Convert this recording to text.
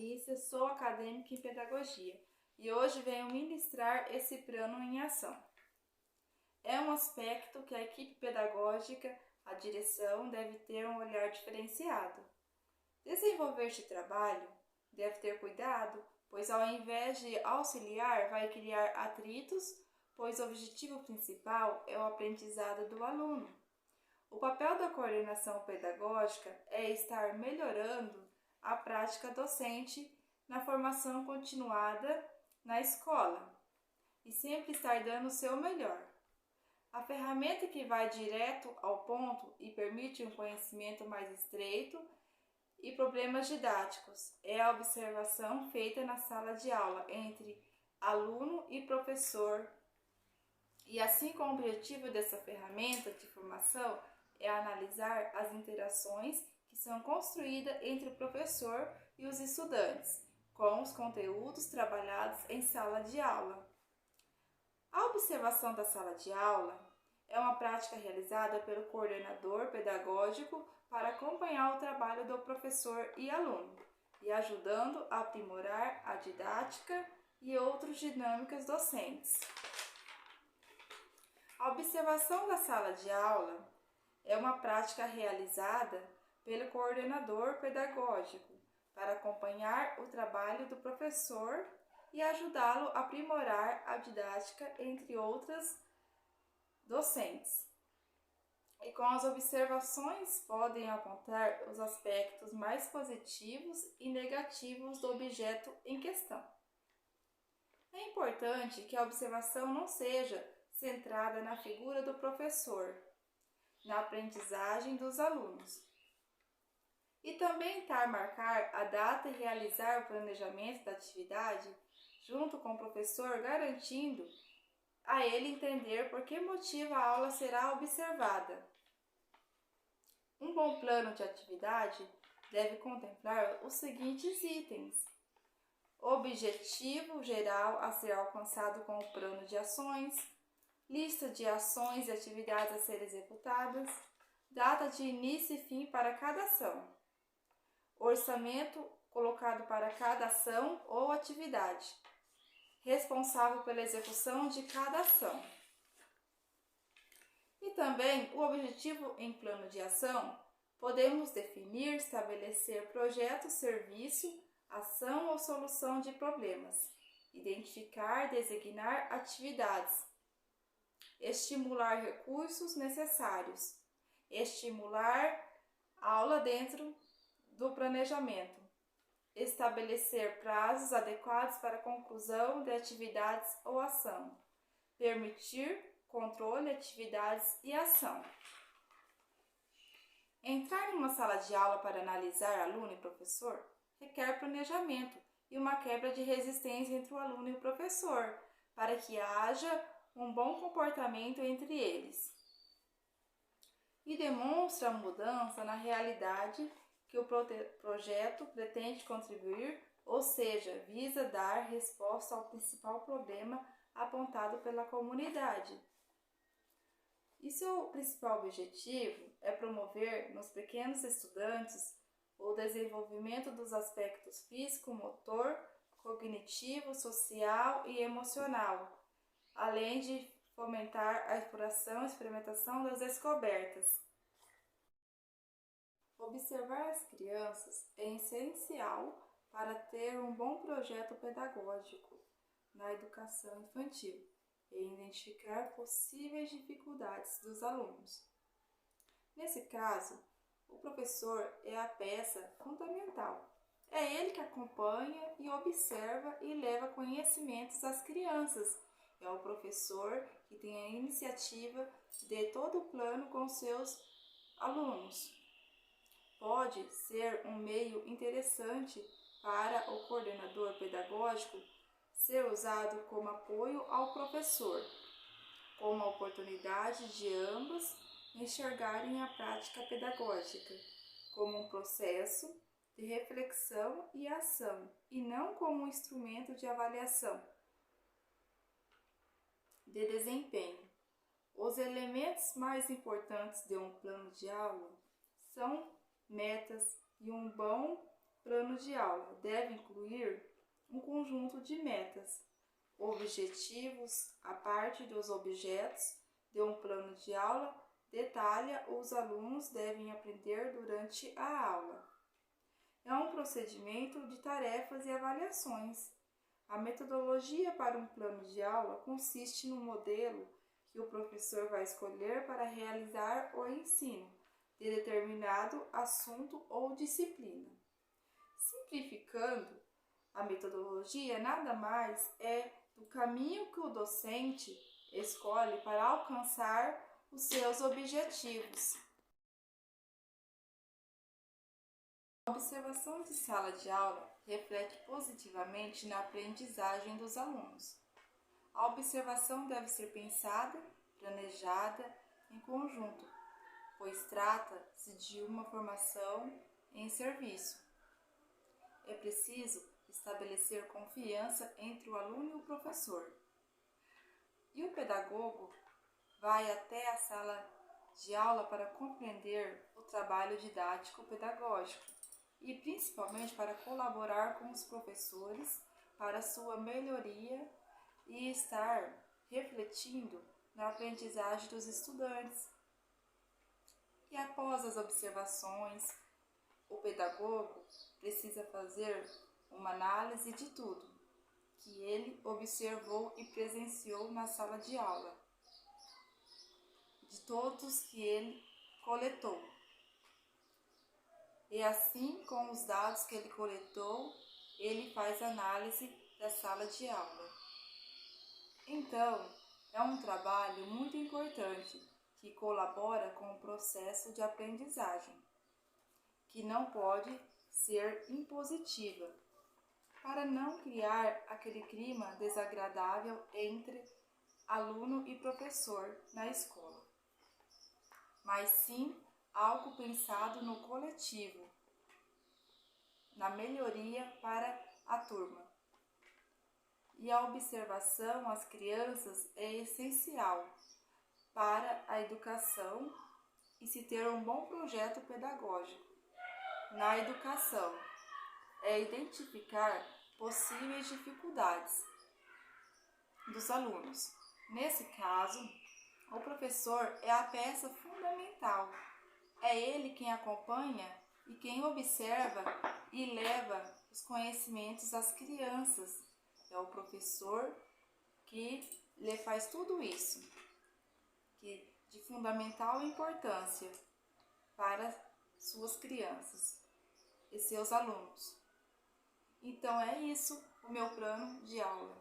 Patrícia, sou acadêmica em pedagogia e hoje venho ministrar esse plano em ação. É um aspecto que a equipe pedagógica, a direção, deve ter um olhar diferenciado. Desenvolver este trabalho deve ter cuidado, pois ao invés de auxiliar, vai criar atritos, pois o objetivo principal é o aprendizado do aluno. O papel da coordenação pedagógica é estar melhorando a prática docente na formação continuada na escola e sempre estar dando o seu melhor. A ferramenta que vai direto ao ponto e permite um conhecimento mais estreito e problemas didáticos é a observação feita na sala de aula entre aluno e professor. E assim como o objetivo dessa ferramenta de formação é analisar as interações que são construídas entre o professor e os estudantes, com os conteúdos trabalhados em sala de aula. A observação da sala de aula é uma prática realizada pelo coordenador pedagógico para acompanhar o trabalho do professor e aluno, e ajudando a aprimorar a didática e outras dinâmicas docentes. A observação da sala de aula é uma prática realizada pelo coordenador pedagógico para acompanhar o trabalho do professor e ajudá-lo a aprimorar a didática, entre outras docentes. E com as observações podem apontar os aspectos mais positivos e negativos do objeto em questão. É importante que a observação não seja centrada na figura do professor, na aprendizagem dos alunos. E também tentar marcar a data e realizar o planejamento da atividade junto com o professor, garantindo a ele entender por que motivo a aula será observada. Um bom plano de atividade deve contemplar os seguintes itens: objetivo geral a ser alcançado com o plano de ações, lista de ações e atividades a serem executadas, data de início e fim para cada ação, orçamento colocado para cada ação ou atividade, responsável pela execução de cada ação. E também o objetivo em plano de ação, podemos definir, estabelecer projeto, serviço, ação ou solução de problemas, identificar, designar atividades, estimular recursos necessários, estimular aula dentro do planejamento, estabelecer prazos adequados para a conclusão de atividades ou ação, permitir controle, atividades e ação. Entrar em uma sala de aula para analisar aluno e professor requer planejamento e uma quebra de resistência entre o aluno e o professor, para que haja um bom comportamento entre eles. E demonstra a mudança na realidade que o projeto pretende contribuir, ou seja, visa dar resposta ao principal problema apontado pela comunidade. E seu principal objetivo é promover nos pequenos estudantes o desenvolvimento dos aspectos físico, motor, cognitivo, social e emocional, além de fomentar a exploração e experimentação das descobertas. Observar as crianças é essencial para ter um bom projeto pedagógico na educação infantil e identificar possíveis dificuldades dos alunos. Nesse caso, o professor é a peça fundamental. É ele que acompanha e observa e leva conhecimentos às crianças. É o professor que tem a iniciativa de todo o plano com seus alunos. Pode ser um meio interessante para o coordenador pedagógico ser usado como apoio ao professor, com uma oportunidade de ambos enxergarem a prática pedagógica como um processo de reflexão e ação, e não como um instrumento de avaliação de desempenho. Os elementos mais importantes de um plano de aula são metas e um bom plano de aula deve incluir um conjunto de metas, objetivos, a parte dos objetos de um plano de aula detalha os alunos devem aprender durante a aula. É um procedimento de tarefas e avaliações. A metodologia para um plano de aula consiste no modelo que o professor vai escolher para realizar o ensino de determinado assunto ou disciplina. Simplificando, a metodologia nada mais é do caminho que o docente escolhe para alcançar os seus objetivos. A observação de sala de aula reflete positivamente na aprendizagem dos alunos. A observação deve ser pensada, planejada em conjunto, pois trata-se de uma formação em serviço. É preciso estabelecer confiança entre o aluno e o professor. E o pedagogo vai até a sala de aula para compreender o trabalho didático-pedagógico e principalmente para colaborar com os professores para sua melhoria e estar refletindo na aprendizagem dos estudantes. E após as observações, o pedagogo precisa fazer uma análise de tudo que ele observou e presenciou na sala de aula, de todos que ele coletou. E assim, com os dados que ele coletou, ele faz análise da sala de aula. Então, é um trabalho muito importante que colabora com o processo de aprendizagem, que não pode ser impositiva, para não criar aquele clima desagradável entre aluno e professor na escola, mas sim algo pensado no coletivo, na melhoria para a turma. E a observação às crianças é essencial para a educação e se ter um bom projeto pedagógico. Na educação, é identificar possíveis dificuldades dos alunos. Nesse caso, o professor é a peça fundamental. É ele quem acompanha e quem observa e leva os conhecimentos às crianças. É o professor que lhe faz tudo isso, que de fundamental importância para suas crianças e seus alunos. Então é isso o meu plano de aula.